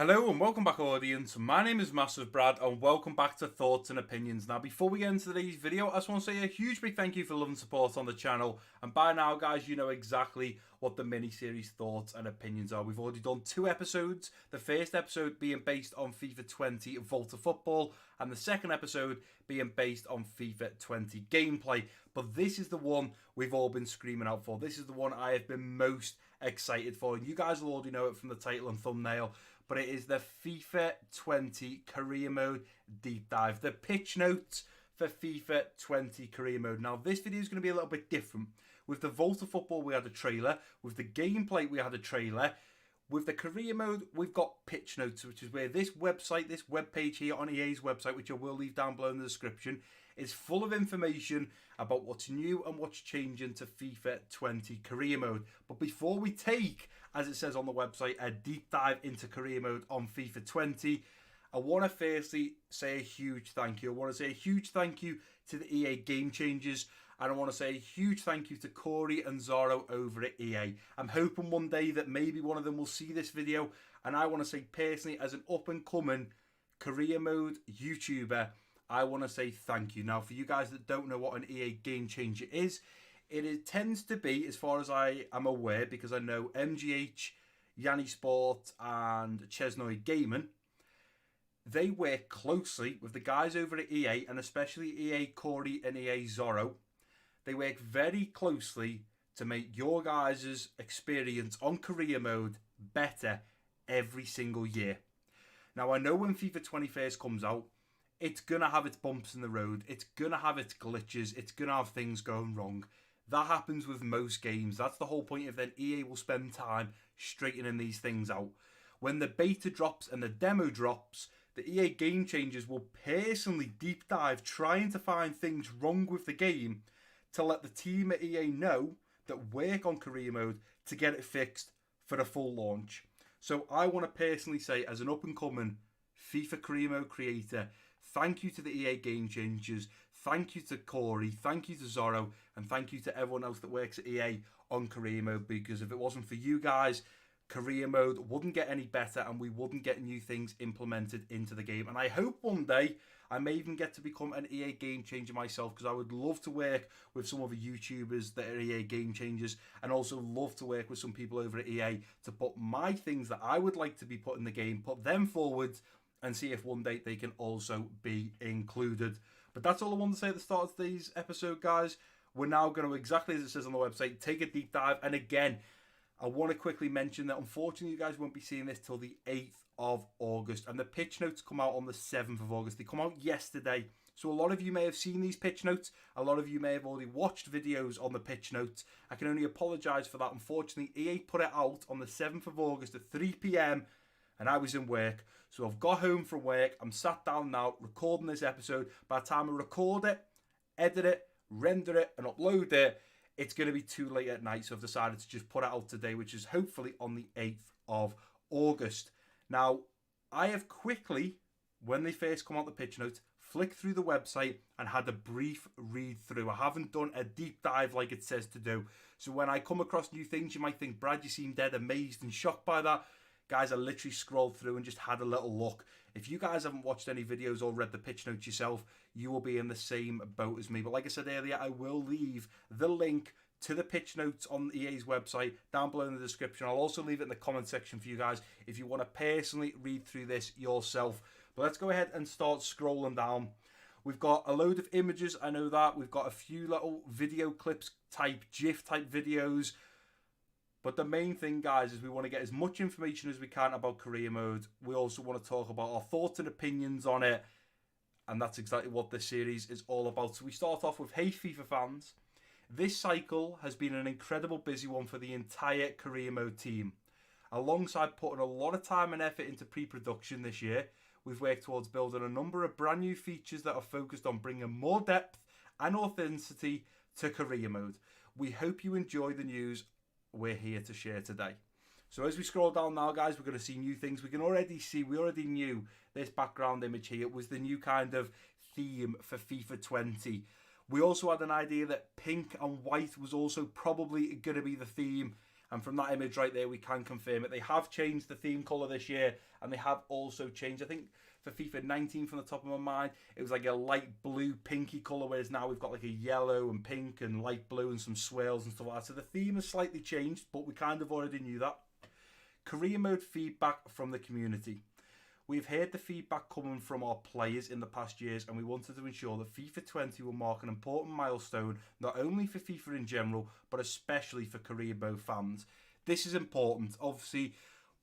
Hello and welcome back, audience. My name is MassiveBrad and welcome back to Thoughts and Opinions. Now, before we get into today's video, I just want to say a huge big thank you for love and support on the channel. And by now, guys, you know exactly what the mini-series Thoughts and Opinions are. We've already done 2 episodes. The first episode being based on FIFA 20 Volta Football and the second episode being based on FIFA 20 gameplay. But this is the one we've all been screaming out for. This is the one I have been most excited for. And you guys will already know it from the title and thumbnail. But it is the FIFA 20 Career Mode Deep Dive. The pitch notes for FIFA 20 Career Mode. Now, this video is going to be a little bit different. With the Volta Football, we had a trailer. With the gameplay, we had a trailer. With the Career Mode, we've got pitch notes, which is where this website, this webpage here on EA's website, which I will leave down below in the description, is full of information about what's new and what's changing to FIFA 20 Career Mode. But before we take, as it says on the website, a deep dive into Career Mode on FIFA 20, I want to firstly say a huge thank you. I want to say a huge thank you to the EA Game Changers, and I want to say a huge thank you to Corey and Zorro over at EA. I'm hoping one day that maybe one of them will see this video, and I want to say personally, as an up-and-coming Career Mode YouTuber, I want to say thank you. Now, for you guys that don't know what an EA Game Changer is, it tends to be, as far as I am aware, because I know MGH, Yanni Sport, and Chesnoy Gaming, they work closely with the guys over at EA, and especially EA Corey and EA Zorro. They work very closely to make your guys' experience on Career Mode better every single year. Now, I know when FIFA 20 first comes out, it's going to have its bumps in the road. It's going to have its glitches. It's going to have things going wrong. That happens with most games. That's the whole point of then EA will spend time straightening these things out. When the beta drops and the demo drops, the EA Game Changers will personally deep dive trying to find things wrong with the game to let the team at EA know that work on Career Mode to get it fixed for the full launch. So I want to personally say, as an up-and-coming FIFA Career Mode creator, thank you to the EA Game Changers, thank you to Corey, thank you to Zorro, and thank you to everyone else that works at EA on Career Mode, because if it wasn't for you guys, Career Mode wouldn't get any better and we wouldn't get new things implemented into the game. And I hope one day I may even get to become an EA Game Changer myself, because I would love to work with some other YouTubers that are EA Game Changers, and also love to work with some people over at EA to put my things that I would like to be put in the game, put them forward, and see if one day they can also be included. But that's all I want to say at the start of today's episode, guys. We're now going to, exactly as it says on the website, take a deep dive. And again, I want to quickly mention that unfortunately you guys won't be seeing this till the 8th of August. And the pitch notes come out on the 7th of August. They come out yesterday. So a lot of you may have seen these pitch notes. A lot of you may have already watched videos on the pitch notes. I can only apologise for that. Unfortunately, EA put it out on the 7th of August at 3 p.m. and I was in work. So I've got home from work. I'm sat down now recording this episode. By the time I record it, edit it, render it, and upload it, it's going to be too late at night. So I've decided to just put it out today, which is hopefully on the 8th of August. Now, I have quickly, when they first come out the pitch notes, flicked through the website and had a brief read through. I haven't done a deep dive like it says to do. So when I come across new things, you might think, Brad, you seem dead amazed and shocked by that. Guys, I literally scrolled through and just had a little look. If you guys haven't watched any videos or read the pitch notes yourself, you will be in the same boat as me. But like I said earlier, I will leave the link to the pitch notes on EA's website down below in the description. I'll also leave it in the comment section for you guys if you want to personally read through this yourself. But let's go ahead and start scrolling down. We've got a load of images, I know that. We've got a few little video clips type, GIF type videos. But the main thing, guys, is we want to get as much information as we can about Career Mode. We also want to talk about our thoughts and opinions on it. And that's exactly what this series is all about. So we start off with, hey FIFA fans. This cycle has been an incredible busy one for the entire Career Mode team. Alongside putting a lot of time and effort into pre-production this year, we've worked towards building a number of brand new features that are focused on bringing more depth and authenticity to Career Mode. We hope you enjoy the news we're here to share today. So as we scroll down now, guys, we're going to see new things. We can already see, we already knew this background image here was the new kind of theme for FIFA 20. We also had an idea that pink and white was also probably going to be the theme. And from that image right there, we can confirm it. They have changed the theme colour this year, and they have also changed, I think, for FIFA 19 from the top of my mind, it was like a light blue, pinky colour, whereas now we've got like a yellow and pink and light blue and some swirls and stuff like that. So the theme has slightly changed, but we kind of already knew that. Career mode feedback from the community. We've heard the feedback coming from our players in the past years, and we wanted to ensure that FIFA 20 will mark an important milestone, not only for FIFA in general, but especially for career mode fans. This is important. Obviously,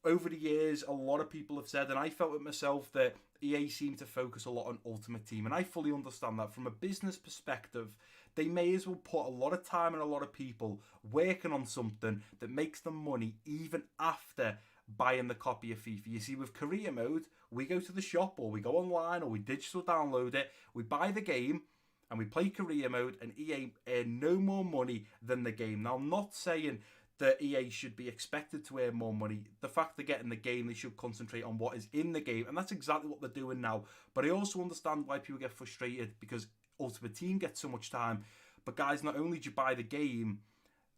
over the years, a lot of people have said, and I felt it myself, that EA seemed to focus a lot on Ultimate Team, and I fully understand that. From a business perspective, they may as well put a lot of time and a lot of people working on something that makes them money even after buying the copy of FIFA. You see, with career mode, we go to the shop or we go online or we digital download it, we buy the game and we play career mode, and EA earn no more money than the game. Now, I'm not saying that EA should be expected to earn more money. The fact they're getting the game, they should concentrate on what is in the game, and that's exactly what they're doing now. But I also understand why people get frustrated, because Ultimate Team gets so much time. But guys, not only do you buy the game,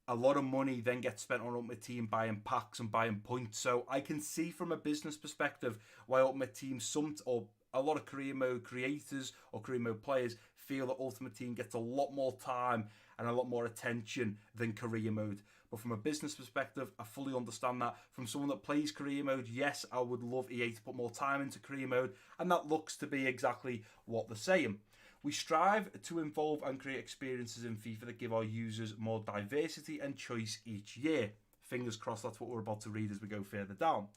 a lot of money then gets spent on Ultimate Team buying packs and buying points. So I can see from a business perspective why Ultimate Team, or a lot of career mode creators or career mode players, feel that Ultimate Team gets a lot more time and a lot more attention than career mode. But from a business perspective, I fully understand that. From someone that plays career mode, yes, I would love EA to put more time into career mode, and that looks to be exactly what they're saying. We strive to involve and create experiences in FIFA that give our users more diversity and choice each year. Fingers crossed that's what we're about to read as we go further down.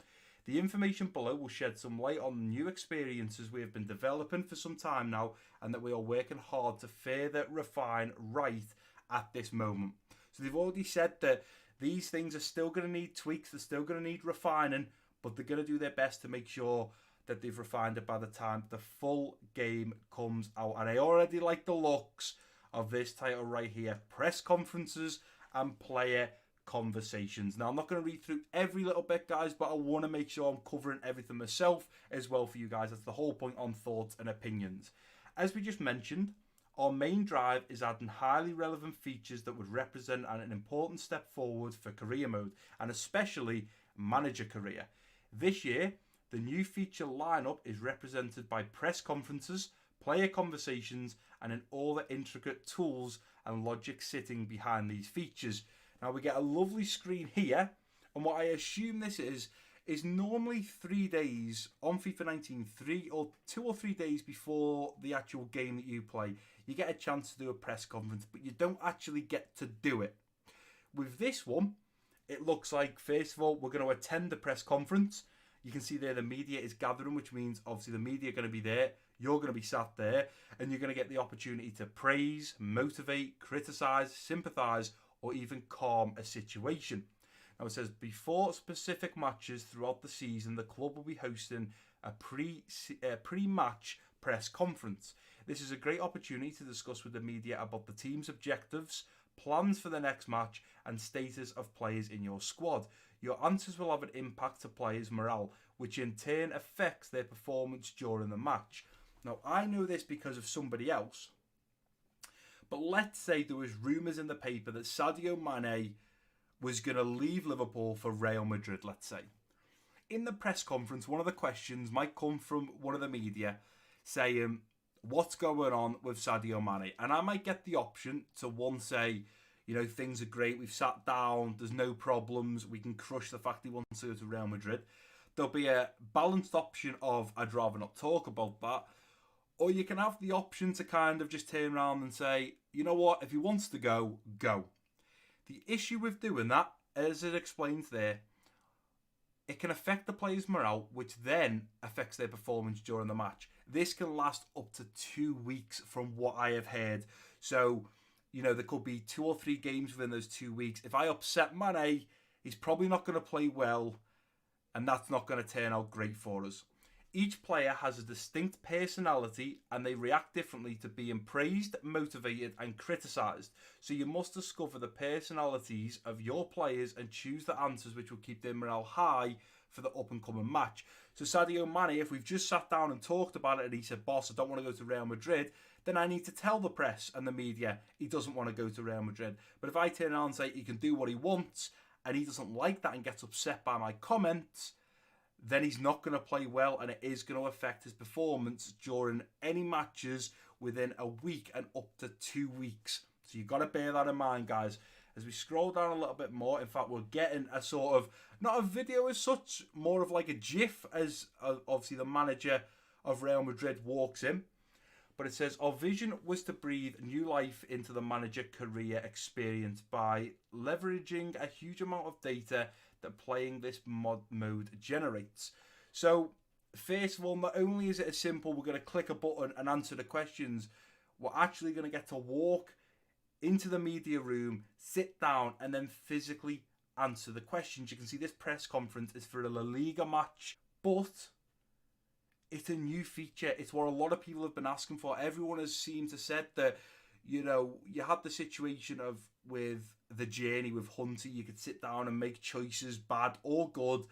The information below will shed some light on the new experiences we have been developing for some time now, and that we are working hard to further refine right at this moment. So they've already said that these things are still going to need tweaks, they're still going to need refining, but they're going to do their best to make sure that they've refined it by the time the full game comes out. And I already like the looks of this title right here: press conferences and player conversations. Now, I'm not going to read through every little bit, guys, but I want to make sure I'm covering everything myself as well for you guys. That's the whole point on thoughts and opinions. As we just mentioned, our main drive is adding highly relevant features that would represent an important step forward for career mode, and especially manager career. This year, the new feature lineup is represented by press conferences, player conversations, and in all the intricate tools and logic sitting behind these features. Now, we get a lovely screen here, and what I assume this is normally 3 days on FIFA 19, 2 or 3 days before the actual game that you play, you get a chance to do a press conference, but you don't actually get to do it. With this one, it looks like, first of all, we're going to attend the press conference. You can see there the media is gathering, which means obviously the media are going to be there. You're going to be sat there, and you're going to get the opportunity to praise, motivate, criticise, sympathise, or even calm a situation. Now, it says, before specific matches throughout the season, the club will be hosting a pre-match press conference. This is a great opportunity to discuss with the media about the team's objectives, plans for the next match, and status of players in your squad. Your answers will have an impact to players' morale, which in turn affects their performance during the match. Now, I know this because of somebody else, but let's say there was rumours in the paper that Sadio Mane was going to leave Liverpool for Real Madrid, let's say. In the press conference, one of the questions might come from one of the media saying, what's going on with Sadio Mane? And I might get the option to, one, say, you know, things are great, we've sat down, there's no problems, we can crush the fact he wants to go to Real Madrid. There'll be a balanced option of, I'd rather not talk about that. Or you can have the option to kind of just turn around and say, you know what, if he wants to go, go. The issue with doing that, as it explains there, it can affect the players' morale, which then affects their performance during the match. This can last up to 2 weeks from what I have heard. So, you know, there could be 2 or 3 games within those 2 weeks. If I upset Mane, he's probably not going to play well, and that's not going to turn out great for us. Each player has a distinct personality, and they react differently to being praised, motivated, and criticised. So you must discover the personalities of your players and choose the answers which will keep their morale high for the up-and-coming match. So Sadio Mane, if we've just sat down and talked about it and he said, boss, I don't want to go to Real Madrid, then I need to tell the press and the media he doesn't want to go to Real Madrid. But if I turn around and say he can do what he wants, and he doesn't like that and gets upset by my comments, then he's not going to play well, and it is going to affect his performance during any matches within a week and up to 2 weeks. So you've got to bear that in mind, guys. As we scroll down a little bit more, in fact, we're getting a sort of, not a video as such, more of like a GIF as obviously the manager of Real Madrid walks in. But it says, our vision was to breathe new life into the manager career experience by leveraging a huge amount of data that playing this mode generates. So, first of all, not only is it as simple, we're going to click a button and answer the questions, we're actually going to get to walk into the media room, sit down, and then physically answer the questions. You can see this press conference is for a La Liga match, but it's a new feature. It's what a lot of people have been asking for. Everyone has seemed to said that, you know, you had the situation of with the journey with Hunter, you could sit down and make choices, bad or good,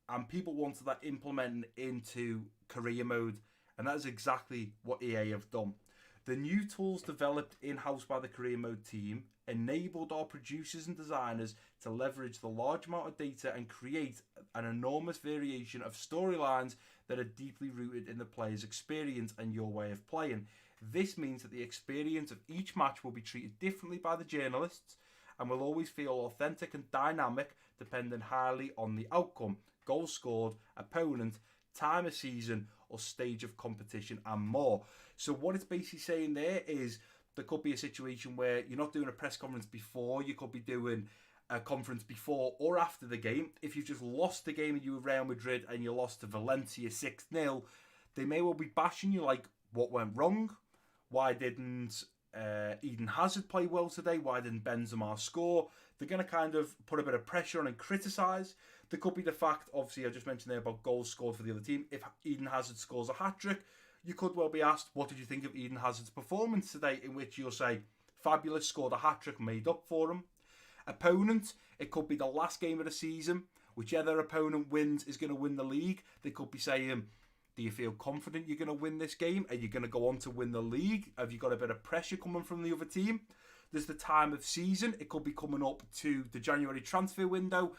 and people wanted that implemented into career mode, and that is exactly what EA have done. The new tools developed in-house by the career mode team enabled our producers and designers to leverage the large amount of data and create an enormous variation of storylines that are deeply rooted in the player's experience and your way of playing. This means that the experience of each match will be treated differently by the journalists and will always feel authentic and dynamic, depending highly on the outcome, goals scored, opponent, time of season, or stage of competition, and more. So what it's basically saying there is there could be a situation where you're not doing a press conference before, you could be doing a conference before or after the game. If you've just lost the game and you were Real Madrid and you lost to Valencia 6-0, they may well be bashing you like, what went wrong? Why didn't Eden Hazard play well today? Why didn't Benzema score? They're going to kind of put a bit of pressure on and criticise. There could be the fact, obviously, I just mentioned there about goals scored for the other team. If Eden Hazard scores a hat-trick, you could well be asked, what did you think of Eden Hazard's performance today? In which you'll say, fabulous, scored a hat-trick, made up for him. Opponent, it could be the last game of the season. Whichever opponent wins is going to win the league. They could be saying, do you feel confident you're going to win this game? Are you going to go on to win the league? Have you got a bit of pressure coming from the other team? There's the time of season. It could be coming up to the January transfer window,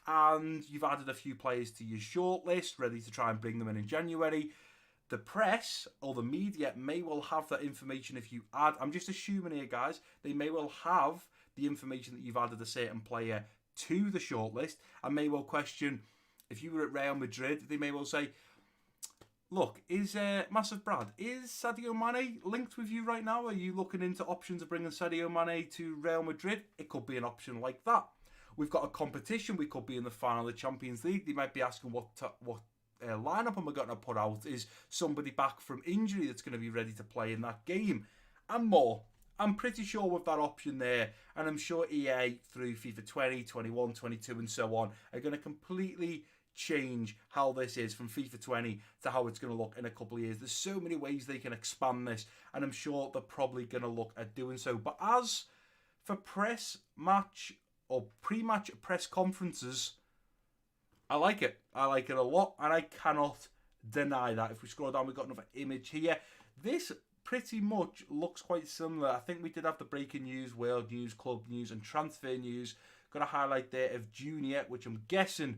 and you've added a few players to your shortlist, ready to try and bring them in January. The press or the media may well have that information if you add. I'm just assuming here, guys, they may well have the information that you've added a certain player to the shortlist, and may well question, if you were at Real Madrid, they may well say, look, is MassiveBrad, is Sadio Mane linked with you right now? Are you looking into options of bringing Sadio Mane to Real Madrid? It could be an option like that. We've got a competition. We could be in the final of the Champions League. They might be asking what lineup am I going to put out? Is somebody back from injury that's going to be ready to play in that game? And more. I'm pretty sure with that option there, and I'm sure EA through FIFA 20, 21, 22 and so on are going to completely change how this is from FIFA 20 to how it's going to look in a couple of years. There's so many ways they can expand this, and I'm sure they're probably going to look at doing so. But as for press match or pre-match press conferences, I like it. I like it a lot, and I cannot deny that. If we scroll down, we've got another image here. This pretty much looks quite similar. I think we did have the breaking news, world news, club news, and transfer news. Got a highlight there of Junior, which I'm guessing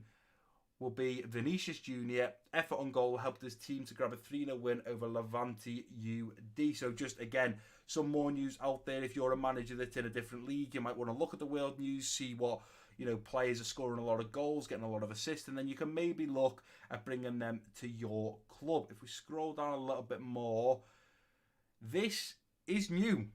will be Vinicius Junior. Effort on goal helped his team to grab a 3-0 win over Levante UD. So just, again, some more news out there. If you're a manager that's in a different league, you might want to look at the world news, see what, you know, players are scoring a lot of goals, getting a lot of assists, and then you can maybe look at bringing them to your club. If we scroll down a little bit more, this is new.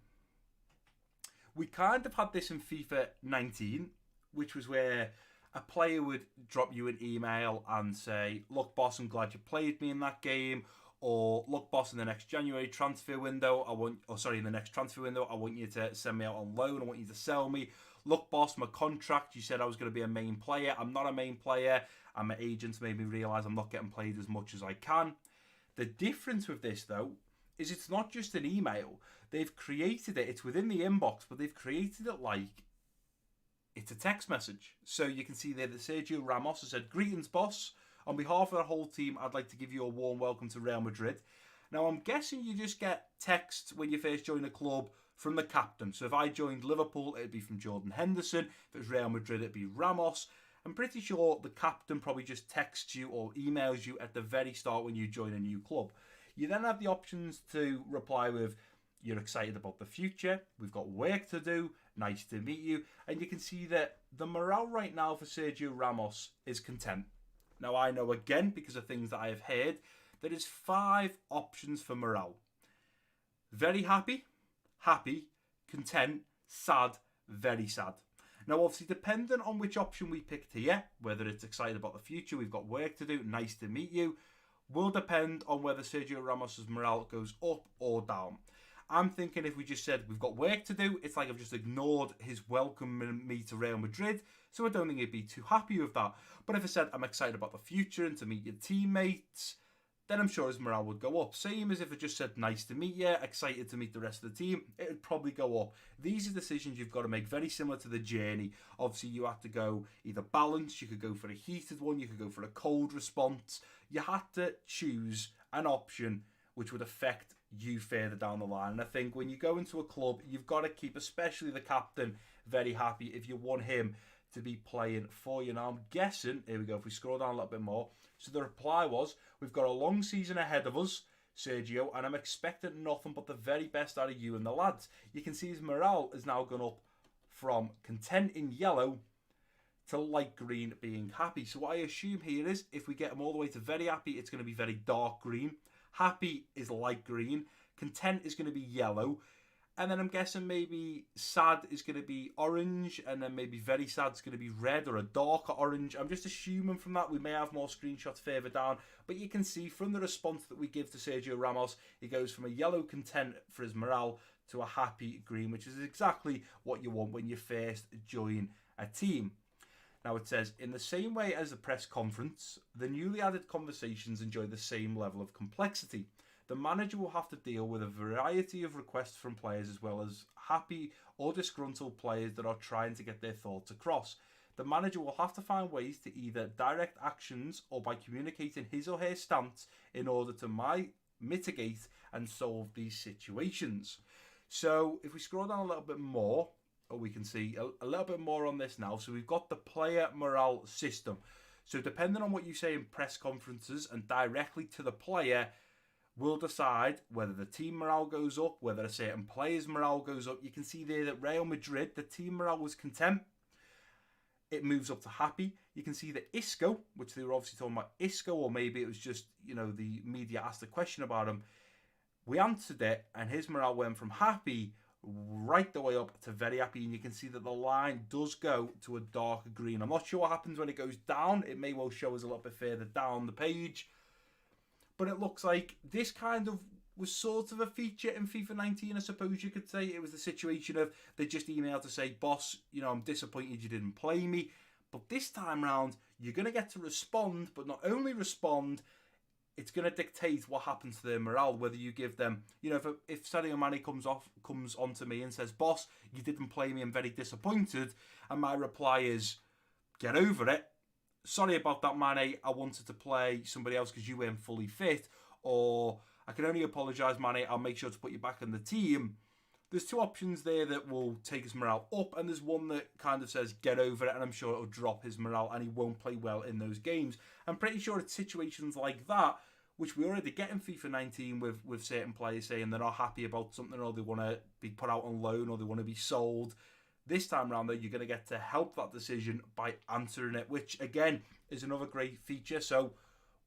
We kind of had this in FIFA 19, which was where a player would drop you an email and say, look, boss, I'm glad you played me in that game. Or, look, boss, in the next January transfer window, in the next transfer window, I want you to send me out on loan. I want you to sell me. Look, boss, my contract, you said I was going to be a main player. I'm not a main player. And my agents made me realise I'm not getting played as much as I can. The difference with this, though, is it's not just an email. They've created it. It's within the inbox, but they've created it like it's a text message. So you can see there that Sergio Ramos has said, greetings, boss. On behalf of the whole team, I'd like to give you a warm welcome to Real Madrid. Now, I'm guessing you just get texts when you first join a club. from the captain. So if I joined Liverpool, it'd be from Jordan Henderson. If it was Real Madrid, it'd be Ramos. I'm pretty sure the captain probably just texts you or emails you at the very start when you join a new club. You then have the options to reply with, you're excited about the future, we've got work to do, nice to meet you. And you can see that the morale right now for Sergio Ramos is content. Now I know, again, because of things that I have heard, there is 5 options for morale. Very happy, happy, content, sad, very sad. Now, obviously, depending on which option we picked here, whether it's excited about the future, we've got work to do, nice to meet you, will depend on whether Sergio Ramos' morale goes up or down. I'm thinking if we just said we've got work to do, it's like I've just ignored his welcoming me to Real Madrid, so I don't think he'd be too happy with that. But if I said I'm excited about the future and to meet your teammates, then I'm sure his morale would go up. Same as if it just said nice to meet you, excited to meet the rest of the team, it would probably go up. These are decisions you've got to make, very similar to the journey. Obviously, you have to go either balanced, you could go for a heated one, you could go for a cold response. You had to choose an option which would affect you further down the line. And I think when you go into a club, you've got to keep, especially the captain, very happy if you want him to be playing for you. Now, I'm guessing, here we go, if we scroll down a little bit more. So the reply was, we've got a long season ahead of us, Sergio, and I'm expecting nothing but the very best out of you and the lads. You can see his morale has now gone up from content in yellow to light green being happy. So what I assume here is, if we get him all the way to very happy, it's going to be very dark green. Happy is light green. Content is going to be yellow. And then I'm guessing maybe sad is going to be orange, and then maybe very sad is going to be red or a darker orange. I'm just assuming from that. We may have more screenshots further down, but you can see from the response that we give to Sergio Ramos, he goes from a yellow content for his morale to a happy green, which is exactly what you want when you first join a team. Now it says, in the same way as the press conference, the newly added conversations enjoy the same level of complexity. The manager will have to deal with a variety of requests from players, as well as happy or disgruntled players that are trying to get their thoughts across. The manager will have to find ways to either direct actions or by communicating his or her stance in order to mitigate and solve these situations. So if we scroll down a little bit more, we can see a little bit more on this now. So we've got the player morale system. So depending on what you say in press conferences and directly to the player, will decide whether the team morale goes up, whether a certain player's morale goes up. You can see there that Real Madrid, the team morale was content. It moves up to happy. You can see that Isco, which they were obviously talking about Isco, or maybe it was just, the media asked a question about him. We answered it, and his morale went from happy right the way up to very happy, and you can see that the line does go to a darker green. I'm not sure what happens when it goes down. It may well show us a little bit further down the page. But it looks like this kind of was sort of a feature in FIFA 19, I suppose you could say. It was the situation of they just emailed to say, boss, I'm disappointed you didn't play me. But this time round, you're going to get to respond, but not only respond, it's going to dictate what happens to their morale, whether you give them, if Sadio Mane comes onto me and says, boss, you didn't play me, I'm very disappointed, and my reply is, get over it. Sorry about that, Mane. I wanted to play somebody else because you weren't fully fit. Or, I can only apologise, Mane. I'll make sure to put you back in the team. There's 2 options there that will take his morale up, and there's one that kind of says, get over it, and I'm sure it'll drop his morale, and he won't play well in those games. I'm pretty sure it's situations like that, which we already get in FIFA 19 with certain players saying they're not happy about something, or they want to be put out on loan, or they want to be sold. This time around, though, you're going to get to help that decision by answering it, which, again, is another great feature. So,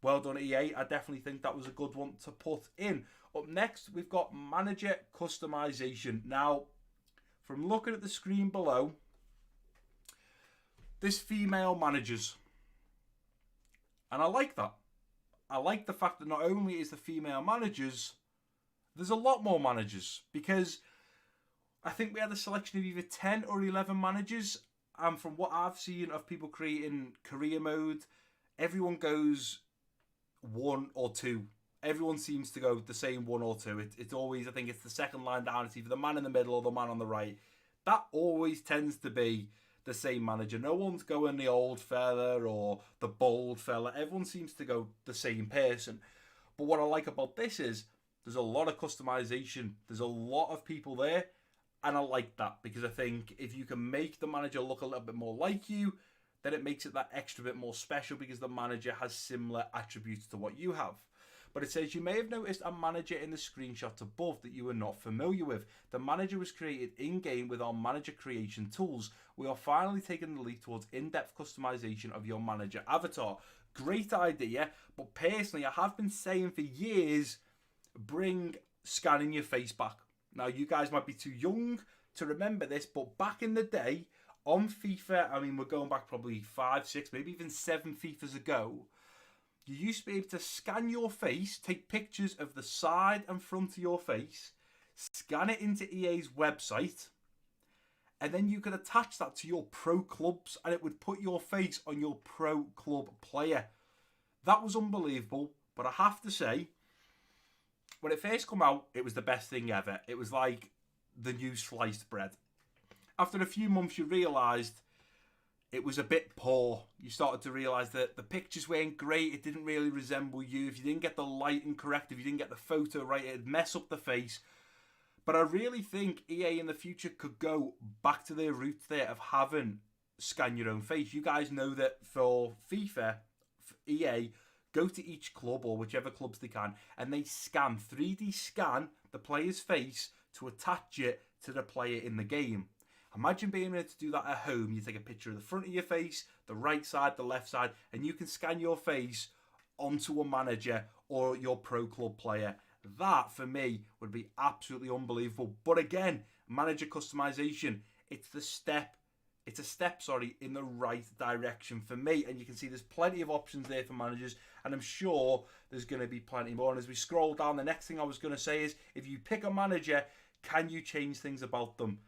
well done, EA. I definitely think that was a good one to put in. Up next, we've got manager customization. Now, from looking at the screen below, there's female managers. And I like that. I like the fact that not only is the female managers, there's a lot more managers, because I think we had a selection of either 10 or 11 managers, and from what I've seen of people creating career mode, everyone goes 1 or 2. Everyone seems to go the same 1 or 2. It's always, I think it's the second line down, it's either the man in the middle or the man on the right. That always tends to be the same manager. No one's going the old fella or the bold fella. Everyone seems to go the same person. But what I like about this is there's a lot of customization. There's a lot of people there. And I like that because I think if you can make the manager look a little bit more like you, then it makes it that extra bit more special because the manager has similar attributes to what you have. But it says you may have noticed a manager in the screenshots above that you are not familiar with. The manager was created in-game with our manager creation tools. We are finally taking the leap towards in-depth customization of your manager avatar. Great idea, but personally I have been saying for years, bring scanning your face back. Now you guys might be too young to remember this, but back in the day on FIFA, I mean we're going back probably 5, 6, maybe even 7 FIFAs ago, you used to be able to scan your face, take pictures of the side and front of your face, scan it into EA's website, and then you could attach that to your pro clubs and it would put your face on your pro club player. That was unbelievable, but I have to say, when it first came out, it was the best thing ever. It was like the new sliced bread. After a few months, you realised it was a bit poor. You started to realise that the pictures weren't great. It didn't really resemble you. If you didn't get the lighting correct, if you didn't get the photo right, it'd mess up the face. But I really think EA in the future could go back to their roots there of having scan your own face. You guys know that for FIFA, for EA, go to each club or whichever clubs they can, and they 3D scan the player's face to attach it to the player in the game. Imagine being able to do that at home. You take a picture of the front of your face, the right side, the left side, and you can scan your face onto a manager or your pro club player. That, for me, would be absolutely unbelievable. But again, manager customization, it's a step in the right direction for me. And you can see there's plenty of options there for managers, and I'm sure there's going to be plenty more. And as we scroll down, the next thing I was going to say is, if you pick a manager, can you change things about them?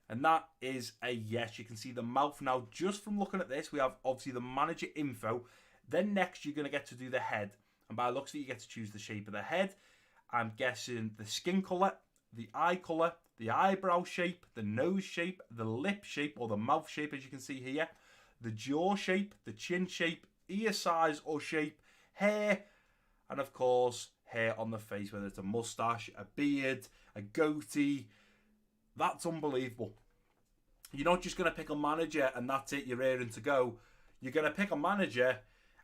And that is a yes. You can see the mouth now. Just from looking at this, we have obviously the manager info. Then next, you're going to get to do the head. And by the looks of it, you get to choose the shape of the head. I'm guessing the skin colour, the eye colour, the eyebrow shape, the nose shape, the lip shape or the mouth shape, as you can see here, the jaw shape, the chin shape, ear size or shape, hair, and of course, hair on the face, whether it's a moustache, a beard, a goatee. That's unbelievable. You're not just going to pick a manager and that's it, you're raring to go. You're going to pick a manager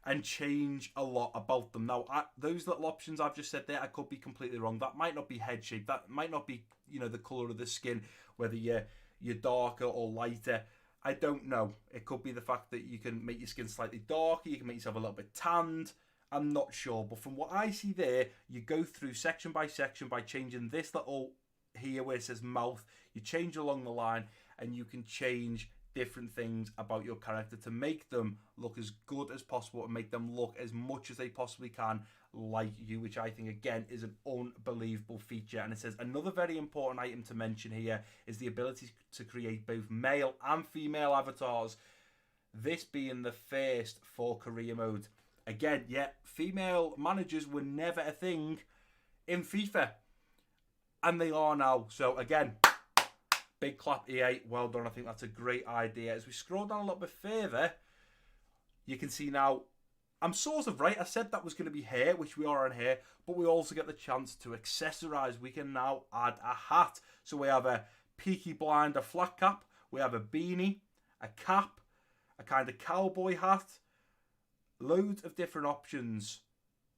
and change a lot about them. Now, those little options I've just said there, I could be completely wrong. That might not be head shape. That might not be, the colour of the skin, whether you're darker or lighter. I don't know. It could be the fact that you can make your skin slightly darker. You can make yourself a little bit tanned. I'm not sure. But from what I see there, you go through section by section by changing this little here where it says mouth. You change along the line and you can change different things about your character to make them look as good as possible and make them look as much as they possibly can like you, which I think again is an unbelievable feature. And it says another very important item to mention here is the ability to create both male and female avatars, this being the first for career mode. Again, yeah, female managers were never a thing in FIFA, and they are now. So again, big clap EA, well done. I think that's a great idea. As we scroll down a little bit further, you can see now, I'm sort of right. I said that was going to be hair, which we are on hair, but we also get the chance to accessorize. We can now add a hat. So we have a Peaky Blinder flat cap, we have a beanie, a cap, a kind of cowboy hat, loads of different options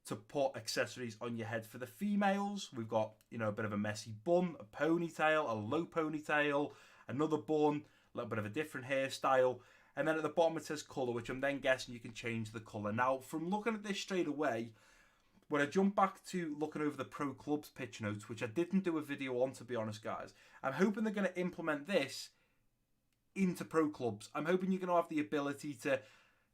to put accessories on your head. For the females, we've got, a bit of a messy bun, a ponytail, a low ponytail, another bun, a little bit of a different hairstyle. And then at the bottom it says colour, which I'm then guessing you can change the colour. Now, from looking at this straight away, when I jump back to looking over the Pro Clubs pitch notes, which I didn't do a video on, to be honest, guys, I'm hoping they're going to implement this into Pro Clubs. I'm hoping you're going to have the ability to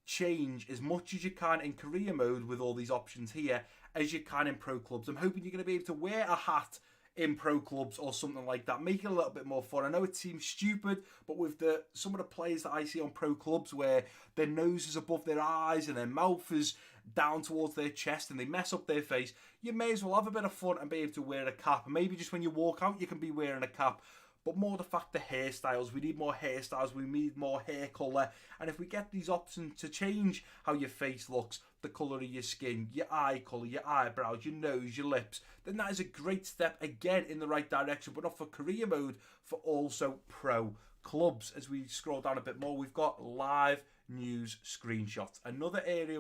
change as much as you can in career mode with all these options here as you can in Pro Clubs. I'm hoping you're going to be able to wear a hat in Pro Clubs or something like that, make it a little bit more fun. I know it seems stupid, but with some of the players that I see on Pro Clubs where their nose is above their eyes and their mouth is down towards their chest and they mess up their face, you may as well have a bit of fun and be able to wear a cap. And maybe just when you walk out you can be wearing a cap. but more the fact the hairstyles. We need more hairstyles, we need more hair colour, and if we get these options to change how your face looks, the colour of your skin, your eye colour, your eyebrows, your nose, your lips, then that is a great step again in the right direction, but not for career mode, for also pro clubs. As we scroll down a bit more, we've got live news screenshots, another area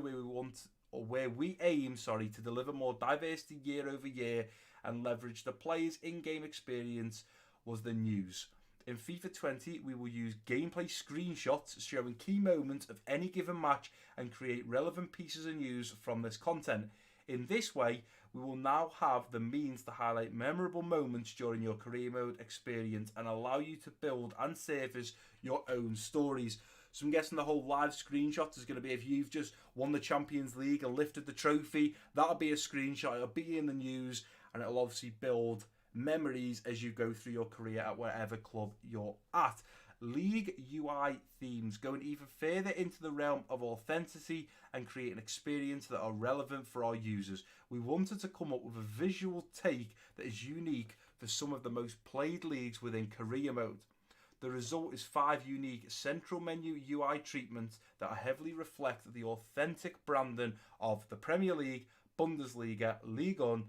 where we aim to deliver more diversity year over year and leverage the players' in-game experience was the news. In FIFA 20, we will use gameplay screenshots showing key moments of any given match and create relevant pieces of news from this content. In this way, we will now have the means to highlight memorable moments during your career mode experience and allow you to build and surface your own stories. So I'm guessing the whole live screenshot is going to be if you've just won the Champions League and lifted the trophy, that'll be a screenshot, it'll be in the news, and it'll obviously build memories as you go through your career at wherever club you're at. League UI themes going even further into the realm of authenticity and create an experience that are relevant for our users. We wanted to come up with a visual take that is unique for some of the most played leagues within career mode. The result is 5 unique central menu UI treatments that heavily reflect the authentic branding of the Premier League, Bundesliga, Ligue 1,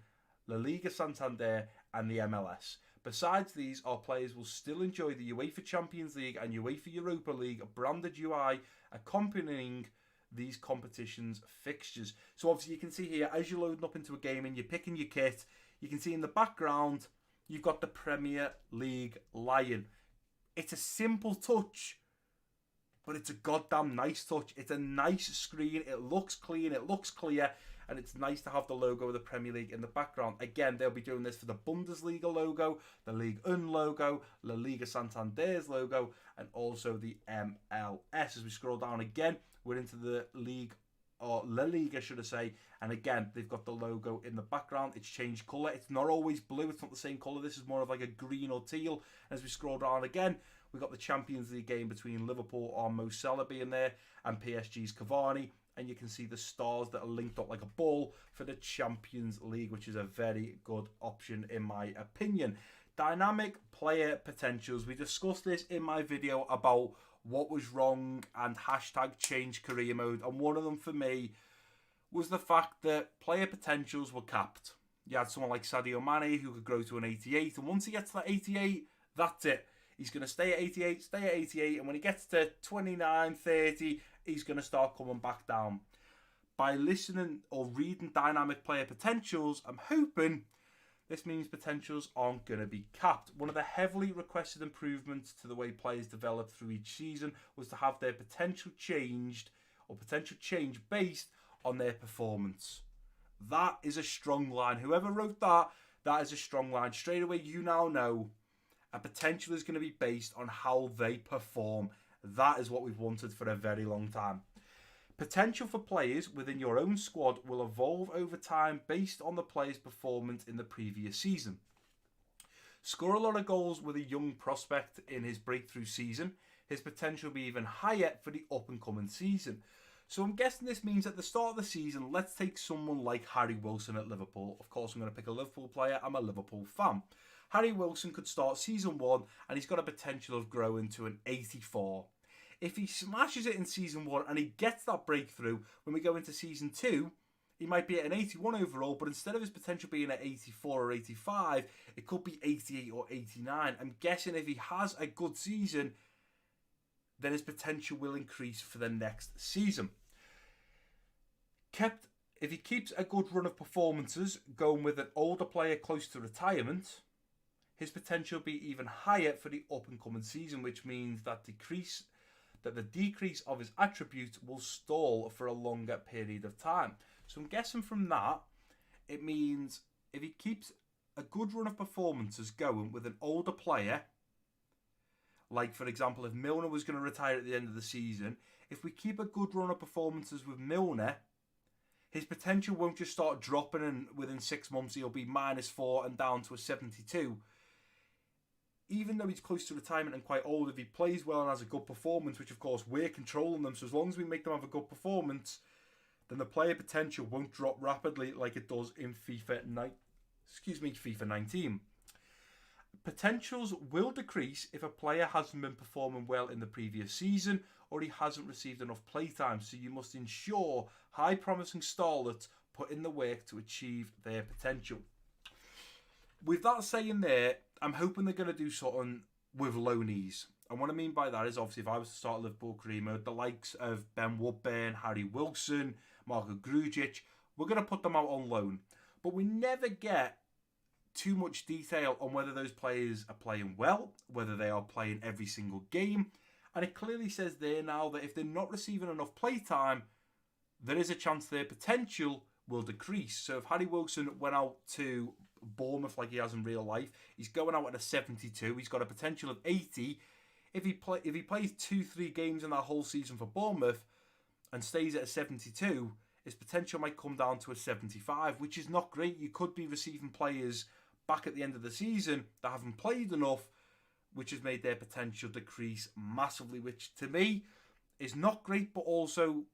La Liga Santander and the MLS. Besides these, our players will still enjoy the UEFA Champions League and UEFA Europa League branded UI accompanying these competitions fixtures. So obviously you can see here, as you're loading up into a game and you're picking your kit, you can see in the background, you've got the Premier League lion. It's a simple touch, but it's a goddamn nice touch. It's a nice screen. It looks clean. It looks clear. And it's nice to have the logo of the Premier League in the background. Again, they'll be doing this for the Bundesliga logo, the Ligue 1 logo, La Liga Santander's logo, and also the MLS. As we scroll down again, we're into the league, or La Liga, should I say. And again, they've got the logo in the background. It's changed colour. It's not always blue. It's not the same colour. This is more of like a green or teal. As we scroll down again, we've got the Champions League game between Liverpool or Mo Salah being there and PSG's Cavani. And you can see the stars that are linked up like a ball for the Champions League, which is a very good option in my opinion. Dynamic player potentials. We discussed this in my video about what was wrong and hashtag change career mode. And one of them for me was the fact that player potentials were capped. You had someone like Sadio Mane who could grow to an 88. And once he gets to that 88, that's it. He's going to stay at 88, stay at 88. And when he gets to 29, 30, he's going to start coming back down. By listening or reading dynamic player potentials, I'm hoping this means potentials aren't going to be capped. One of the heavily requested improvements to the way players develop through each season was to have their potential changed or potential change based on their performance. That is a strong line. Whoever wrote that, that is a strong line. Straight away, you now know a potential is going to be based on how they perform. That is what we've wanted for a very long time. Potential for players within your own squad will evolve over time based on the player's performance in the previous season. Score a lot of goals with a young prospect in his breakthrough season. His potential will be even higher for the up-and-coming season. So I'm guessing this means at the start of the season, let's take someone like Harry Wilson at Liverpool. Of course, I'm going to pick a Liverpool player. I'm a Liverpool fan. Harry Wilson could start season 1 and he's got a potential of growing to an 84. If he smashes it in season 1 and he gets that breakthrough, when we go into season 2, he might be at an 81 overall, but instead of his potential being at 84 or 85, it could be 88 or 89. I'm guessing if he has a good season, then his potential will increase for the next season. If he keeps a good run of performances, going with an older player close to retirement, his potential will be even higher for the up-and-coming season, which means that the decrease of his attributes will stall for a longer period of time. So I'm guessing from that, it means if he keeps a good run of performances going with an older player, like for example, if Milner was going to retire at the end of the season, if we keep a good run of performances with Milner, his potential won't just start dropping and within 6 months he'll be -4 and down to a 72. Even though he's close to retirement and quite old, if he plays well and has a good performance, which of course we're controlling them, so as long as we make them have a good performance, then the player potential won't drop rapidly like it does in FIFA 19. Potentials will decrease if a player hasn't been performing well in the previous season or he hasn't received enough playtime, so you must ensure high promising starlets put in the work to achieve their potential. With that saying there, I'm hoping they're going to do something with loanees. And what I mean by that is, obviously, if I was to start a Liverpool career mode, the likes of Ben Woodburn, Harry Wilson, Marko Grujic, we're going to put them out on loan. But we never get too much detail on whether those players are playing well, whether they are playing every single game. And it clearly says there now that if they're not receiving enough playtime, there is a chance their potential will decrease. So if Harry Wilson went out to Bournemouth like he has in real life, he's going out at a 72, he's got a potential of 80. If he plays 2-3 games in that whole season for Bournemouth and stays at a 72, his potential might come down to a 75, which is not great. You could be receiving players back at the end of the season that haven't played enough, which has made their potential decrease massively, which to me is not great, but also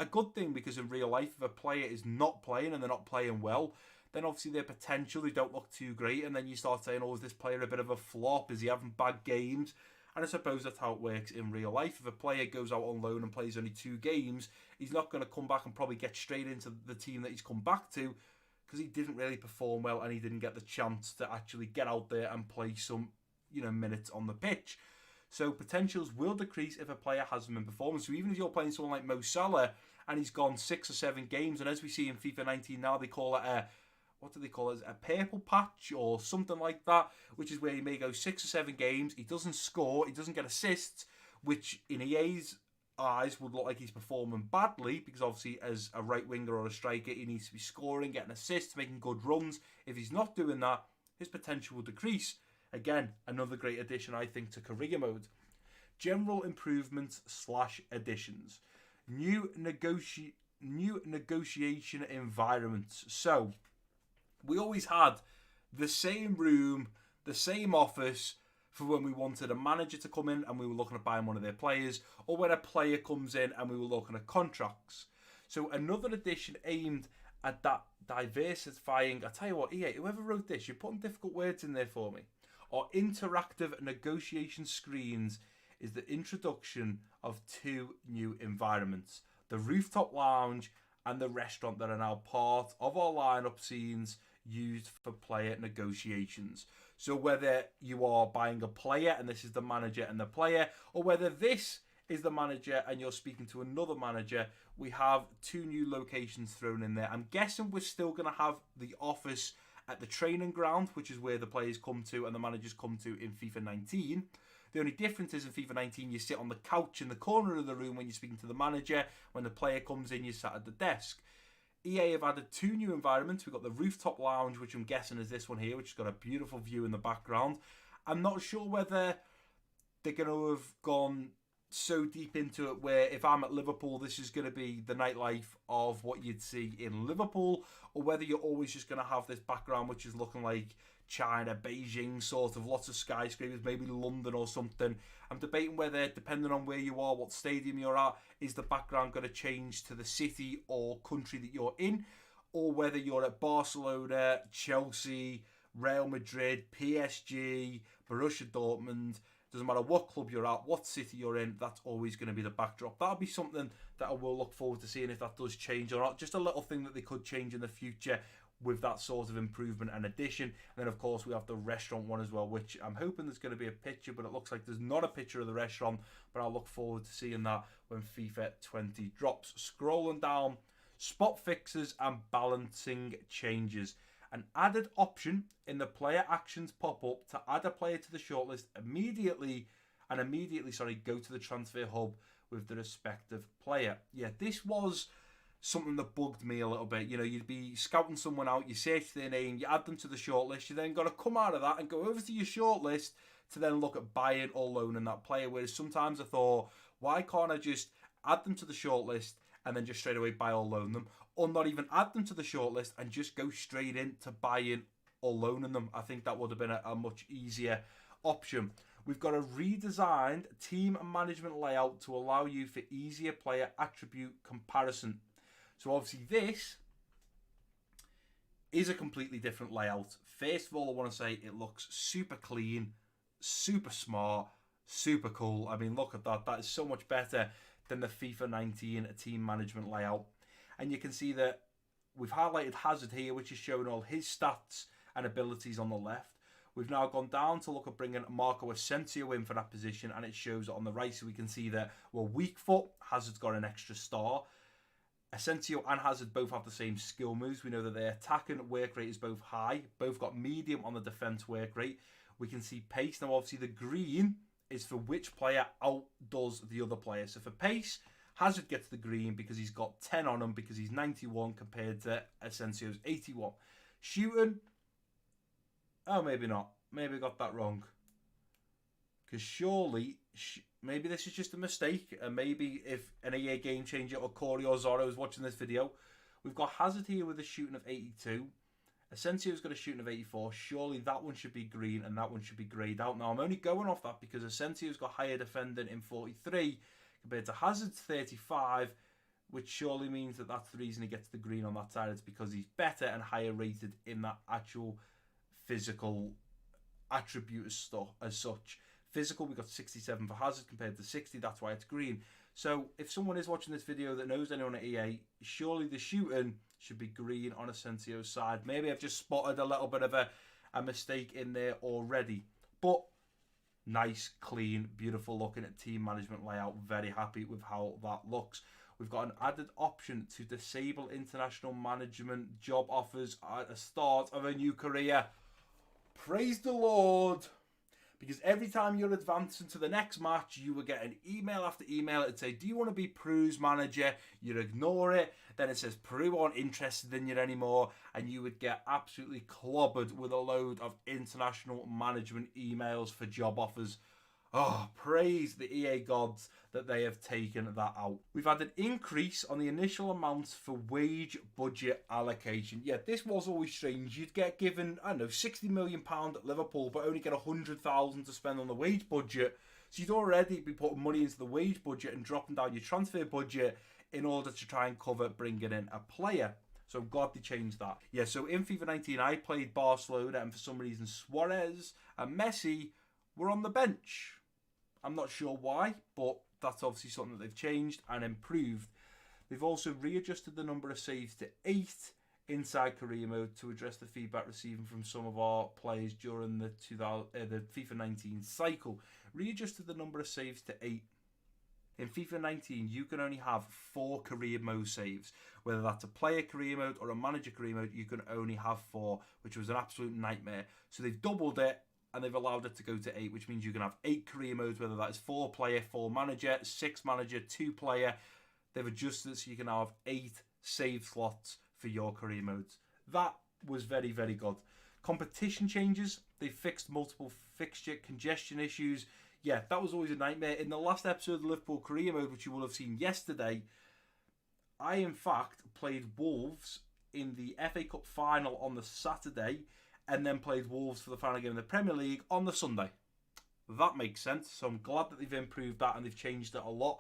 a good thing, because in real life, if a player is not playing and they're not playing well, then obviously their potential, they don't look too great, and then you start saying, oh, is this player a bit of a flop? Is he having bad games? And I suppose that's how it works in real life. If a player goes out on loan and plays only 2 games, he's not going to come back and probably get straight into the team that he's come back to, because he didn't really perform well and he didn't get the chance to actually get out there and play some, minutes on the pitch. So potentials will decrease if a player hasn't been performing. So even if you're playing someone like Mo Salah and he's gone 6 or 7 games, and as we see in FIFA 19 now, they call it what do they call it? A purple patch or something like that, which is where he may go 6 or 7 games, he doesn't score, he doesn't get assists, which in EA's eyes would look like he's performing badly, because obviously as a right winger or a striker, he needs to be scoring, getting assists, making good runs. If he's not doing that, his potential will decrease. Again, another great addition, I think, to career mode. General improvements / additions. New negotiation environments. So we always had the same room, the same office for when we wanted a manager to come in and we were looking at buying one of their players, or when a player comes in and we were looking at contracts. So another addition aimed at that diversifying. I tell you what, EA, whoever wrote this, you're putting difficult words in there for me. Or interactive negotiation screens is the introduction of 2 new environments. The rooftop lounge and the restaurant that are now part of our lineup scenes used for player negotiations. So whether you are buying a player and this is the manager and the player, or whether this is the manager and you're speaking to another manager, we have 2 new locations thrown in there. I'm guessing we're still going to have the office at the training ground, which is where the players come to and the managers come to in FIFA 19. The only difference is in FIFA 19, you sit on the couch in the corner of the room when you're speaking to the manager. When the player comes in, you sat at the desk. EA have added 2 new environments. We've got the rooftop lounge, which I'm guessing is this one here, which has got a beautiful view in the background. I'm not sure whether they're going to have gone so deep into it where if I'm at Liverpool, this is going to be the nightlife of what you'd see in Liverpool, or whether you're always just going to have this background which is looking like China, Beijing, sort of lots of skyscrapers, maybe London or something. I'm debating whether, depending on where you are, what stadium you're at, is the background going to change to the city or country that you're in, or whether you're at Barcelona, Chelsea, Real Madrid, PSG, Borussia Dortmund. Doesn't matter what club you're at, what city you're in, that's always going to be the backdrop. That'll be something that I will look forward to seeing if that does change or not. Just a little thing that they could change in the future with that sort of improvement and addition. And then, of course, we have the restaurant one as well, which I'm hoping there's going to be a picture, but it looks like there's not a picture of the restaurant. But I'll look forward to seeing that when FIFA 20 drops. Scrolling down, spot fixes and balancing changes. An added option in the player actions pop-up to add a player to the shortlist immediately go to the transfer hub with the respective player. Yeah, this was something that bugged me a little bit. You know, you'd be scouting someone out, you search their name, you add them to the shortlist, you then got to come out of that and go over to your shortlist to then look at buying or loaning that player. Whereas sometimes I thought, why can't I just add them to the shortlist and then just straight away buy or loan them, or not even add them to the shortlist and just go straight into buying or loaning them? I think that would have been a much easier option. We've got a redesigned team management layout to allow you for easier player attribute comparison. So obviously this is a completely different layout. First of all, I want to say it looks super clean, super smart, super cool. I mean, look at that. That is so much better than the FIFA 19 team management layout. And you can see that we've highlighted Hazard here, which is showing all his stats and abilities on the left. We've now gone down to look at bringing Marco Asensio in for that position, and it shows it on the right, so we can see that, well, weak foot, Hazard's got an extra star. Asensio and Hazard both have the same skill moves. We know that their attacking work rate is both high. Both got medium on the defense work rate. We can see pace. Now, obviously, the green is for which player outdoes the other player. So for pace, Hazard gets the green because he's got 10 on him because he's 91 compared to Asensio's 81. Shooting, oh, maybe not. Maybe I got that wrong. Because surely, maybe this is just a mistake. And maybe if an EA Game Changer or Corey or Zorro is watching this video, we've got Hazard here with a shooting of 82. Asensio's got a shooting of 84. Surely that one should be green and that one should be greyed out. Now, I'm only going off that because Asensio's got higher defending in 43 compared to Hazard's 35, which surely means that that's the reason he gets the green on that side. It's because he's better and higher rated in that actual physical attribute as such. Physical, we got 67 for Hazard compared to 60. That's why it's green. So if someone is watching this video that knows anyone at EA, surely the shooting should be green on Asensio's side. Maybe I've just spotted a little bit of a mistake in there already. But nice, clean, beautiful looking at team management layout. Very happy with how that looks. We've got an added option to disable international management job offers at the start of a new career. Praise the Lord. Because every time you're advancing to the next match, you will get an email after email. It'd say, do you want to be Peru's manager? You'd ignore it. Then it says, Peru aren't interested in you anymore. And you would get absolutely clobbered with a load of international management emails for job offers. Oh, praise the EA gods that they have taken that out. We've had an increase on the initial amounts for wage budget allocation. Yeah, this was always strange. You'd get given, I don't know, £60 million at Liverpool, but only get 100,000 to spend on the wage budget. So you'd already be putting money into the wage budget and dropping down your transfer budget in order to try and cover bringing in a player. So I'm glad they changed that. Yeah, so in FIFA 19, I played Barcelona, and for some reason, Suarez and Messi were on the bench. I'm not sure why, but that's obviously something that they've changed and improved. They've also readjusted the number of saves to 8 inside career mode to address the feedback received from some of our players during the FIFA 19 cycle. Readjusted the number of saves to 8. In FIFA 19, you can only have 4 career mode saves. Whether that's a player career mode or a manager career mode, you can only have 4, which was an absolute nightmare. So they've doubled it, and they've allowed it to go to 8, which means you can have 8 career modes, whether that is 4 player, 4 manager, 6 manager, 2 player. They've adjusted it so you can have 8 save slots for your career modes. That was very, very good. Competition changes. They fixed multiple fixture congestion issues. Yeah, that was always a nightmare. In the last episode of Liverpool career mode, which you will have seen yesterday, I, in fact, played Wolves in the FA Cup final on the Saturday, and then played Wolves for the final game of the Premier League on the Sunday. That makes sense. So I'm glad that they've improved that and they've changed it a lot.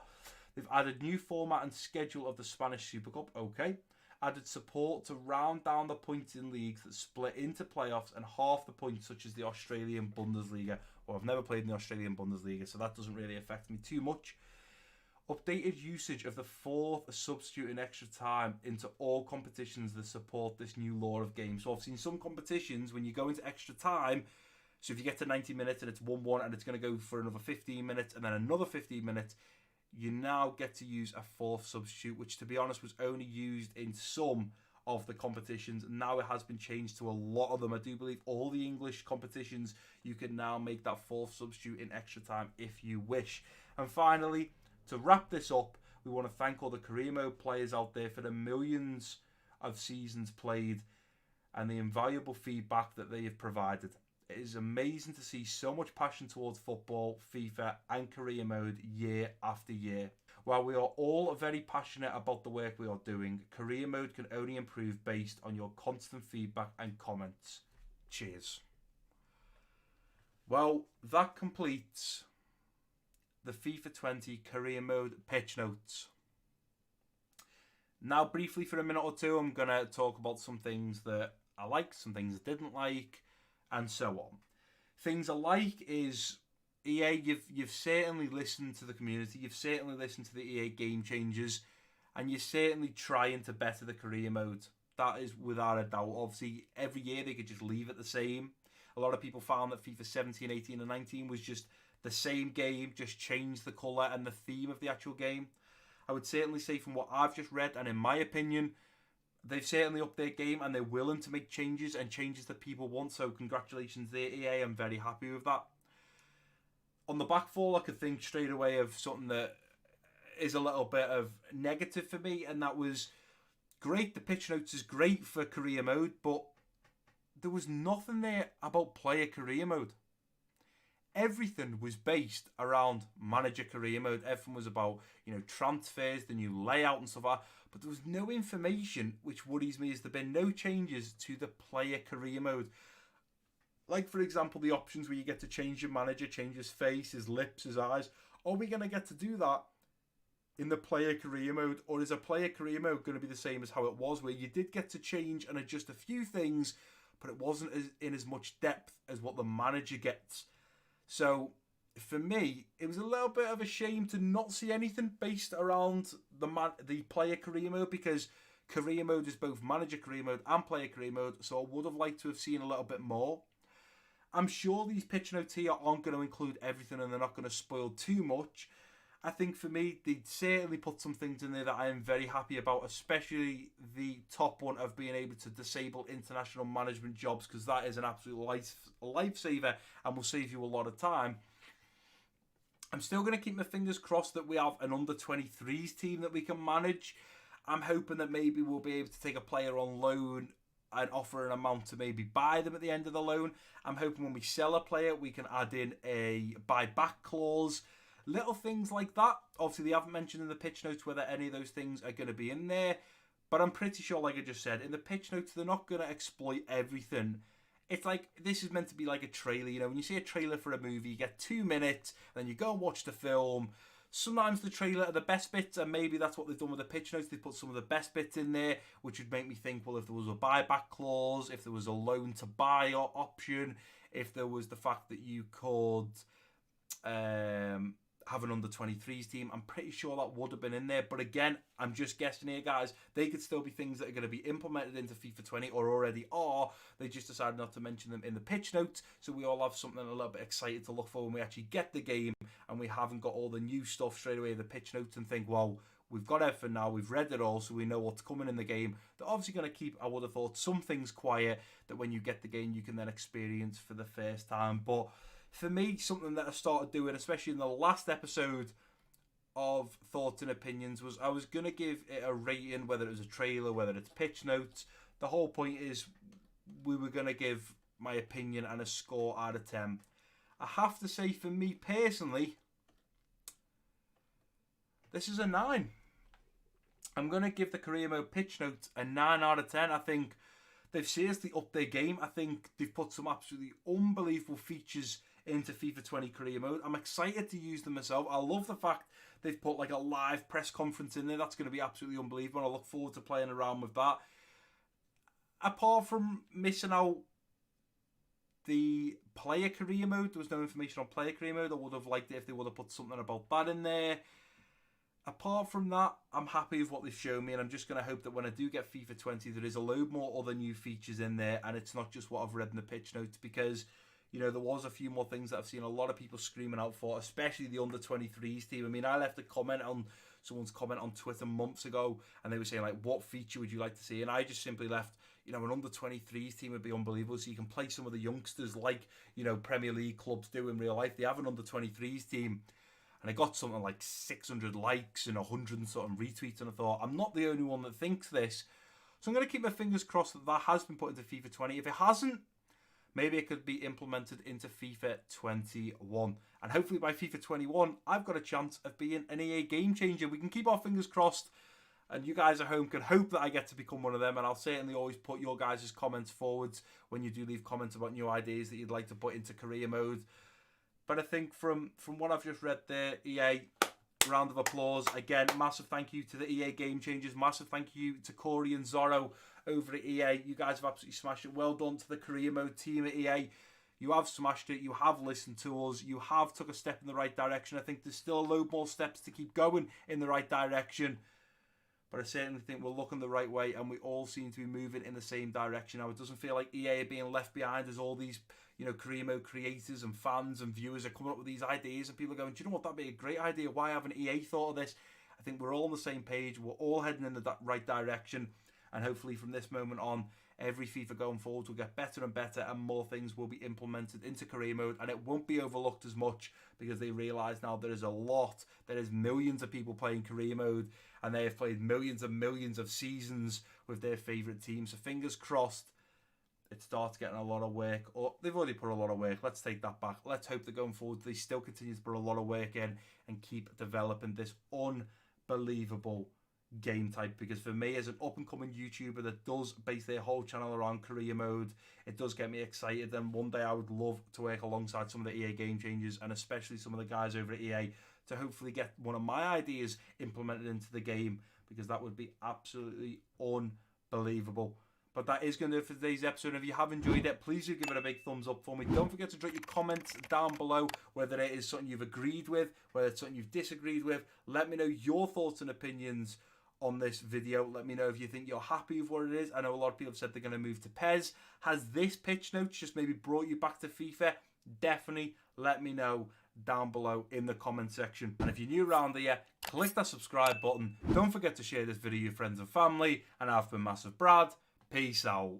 They've added new format and schedule of the Spanish Super Cup. Okay. Added support to round down the points in leagues that split into playoffs and half the points, such as the Australian Bundesliga. Well, I've never played in the Australian Bundesliga, so that doesn't really affect me too much. Updated usage of the 4th substitute in extra time into all competitions that support this new law of games. So obviously in some competitions, when you go into extra time, so if you get to 90 minutes and it's 1-1 and it's going to go for another 15 minutes and then another 15 minutes, you now get to use a 4th substitute, which to be honest was only used in some of the competitions. Now it has been changed to a lot of them. I do believe all the English competitions, you can now make that 4th substitute in extra time if you wish. And finally, to wrap this up, we want to thank all the career mode players out there for the millions of seasons played and the invaluable feedback that they have provided. It is amazing to see so much passion towards football, FIFA and career mode year after year. While we are all very passionate about the work we are doing, career mode can only improve based on your constant feedback and comments. Cheers. Well, that completes the FIFA 20 career mode pitch notes. Now, briefly for a minute or two, I'm going to talk about some things that I liked, some things I didn't like, and so on. Things I like is EA, you've certainly listened to the community, you've certainly listened to the EA game changers, and you're certainly trying to better the career mode. That is without a doubt. Obviously, every year they could just leave it the same. A lot of people found that FIFA 17, 18, and 19 was just the same game, just changed the colour and the theme of the actual game. I would certainly say from what I've just read, and in my opinion, they've certainly upped their game and they're willing to make changes and changes that people want. So congratulations there, EA. I'm very happy with that. On the back fall, I could think straight away of something that is a little bit of negative for me, and that was great. The pitch notes is great for career mode, but there was nothing there about player career mode. Everything was based around manager career mode. Everything was about, transfers, the new layout and stuff like that. But there was no information, which worries me, is there been no changes to the player career mode. Like, for example, the options where you get to change your manager, change his face, his lips, his eyes. Are we going to get to do that in the player career mode? Or is a player career mode going to be the same as how it was, where you did get to change and adjust a few things, but it wasn't in as much depth as what the manager gets? So, for me, it was a little bit of a shame to not see anything based around the player career mode, because career mode is both manager career mode and player career mode, so I would have liked to have seen a little bit more. I'm sure these pitch notes here aren't going to include everything and they're not going to spoil too much. I think for me, they'd certainly put some things in there that I am very happy about, especially the top one of being able to disable international management jobs, because that is an absolute lifesaver and will save you a lot of time. I'm still going to keep my fingers crossed that we have an under-23s team that we can manage. I'm hoping that maybe we'll be able to take a player on loan and offer an amount to maybe buy them at the end of the loan. I'm hoping when we sell a player, we can add in a buyback clause. Little things like that. Obviously, they haven't mentioned in the pitch notes whether any of those things are going to be in there. But I'm pretty sure, like I just said, in the pitch notes, they're not going to exploit everything. It's like, this is meant to be like a trailer. When you see a trailer for a movie, you get 2 minutes, then you go and watch the film. Sometimes the trailer are the best bits, and maybe that's what they've done with the pitch notes. They put some of the best bits in there, which would make me think, well, if there was a buyback clause, if there was a loan to buy option, if there was the fact that you could have an under-23s team, I'm pretty sure that would have been in there. But again, I'm just guessing here, guys. They could still be things that are going to be implemented into FIFA 20 or already are. They just decided not to mention them in the pitch notes, so we all have something a little bit excited to look for when we actually get the game and we haven't got all the new stuff straight away in the pitch notes and think, well, we've got everything now, we've read it all, so we know what's coming in the game. They're obviously going to keep, I would have thought, some things quiet that when you get the game you can then experience for the first time. But for me, something that I started doing, especially in the last episode of Thoughts and Opinions, was I was going to give it a rating, whether it was a trailer, whether it's pitch notes. The whole point is we were going to give my opinion and a score out of 10. I have to say, for me personally, this is a 9. I'm going to give the career mode pitch notes a 9 out of 10. I think they've seriously upped their game. I think they've put some absolutely unbelievable features into FIFA 20 career mode. I'm excited to use them myself. I love the fact they've put like a live press conference in there. That's going to be absolutely unbelievable. I look forward to playing around with that. Apart from missing out the player career mode, there was no information on player career mode. I would have liked it if they would have put something about that in there. Apart from that, I'm happy with what they've shown me, and I'm just going to hope that when I do get FIFA 20, there is a load more other new features in there, and it's not just what I've read in the pitch notes, because, there was a few more things that I've seen a lot of people screaming out for, especially the under-23s team. I mean, I left a comment on someone's comment on Twitter months ago, and they were saying, like, what feature would you like to see? And I just simply left, an under-23s team would be unbelievable, so you can play some of the youngsters like, Premier League clubs do in real life. They have an under-23s team. And I got something like 600 likes and 100 and something retweets, and I thought, I'm not the only one that thinks this. So I'm going to keep my fingers crossed that that has been put into FIFA 20. If it hasn't, maybe it could be implemented into FIFA 21. And hopefully by FIFA 21, I've got a chance of being an EA game changer. We can keep our fingers crossed, and you guys at home can hope that I get to become one of them. And I'll certainly always put your guys' comments forwards when you do leave comments about new ideas that you'd like to put into career mode. But I think from what I've just read there, EA, round of applause. Again, massive thank you to the EA Game Changers. Massive thank you to Corey and Zorro over at EA. You guys have absolutely smashed it. Well done to the career mode team at EA. You have smashed it. You have listened to us. You have took a step in the right direction. I think there's still a load more steps to keep going in the right direction. But I certainly think we're looking the right way, and we all seem to be moving in the same direction. Now, it doesn't feel like EA are being left behind as all these, career mode creators and fans and viewers are coming up with these ideas, and people are going, do you know what, that'd be a great idea. Why haven't EA thought of this? I think we're all on the same page. We're all heading in the right direction, and hopefully from this moment on, every FIFA going forward will get better and better, and more things will be implemented into career mode, and it won't be overlooked as much because they realise now there is millions of people playing career mode, and they have played millions and millions of seasons with their favourite team. So fingers crossed it starts getting a lot of work. Or they've already put a lot of work. Let's take that back. Let's hope that going forward they still continue to put a lot of work in and keep developing this unbelievable game type, because for me as an up and coming YouTuber that does base their whole channel around career mode, it does get me excited, and one day I would love to work alongside some of the EA game changers, and especially some of the guys over at EA, to hopefully get one of my ideas implemented into the game, because that would be absolutely unbelievable. But that is going to do it for today's episode. If you have enjoyed it, please do give it a big thumbs up for me. Don't forget to drop your comments down below, whether it is something you've agreed with, whether it's something you've disagreed with. Let me know your thoughts and opinions on this video. Let me know if you think you're happy with what it is. I know a lot of people have said they're going to move to PES. Has this pitch notes just maybe brought you back to FIFA? Definitely let me know down below in the comment section. And if you're new around here, click that subscribe button. Don't forget to share this video with your friends and family. And I've been MassiveBrad. Peace out.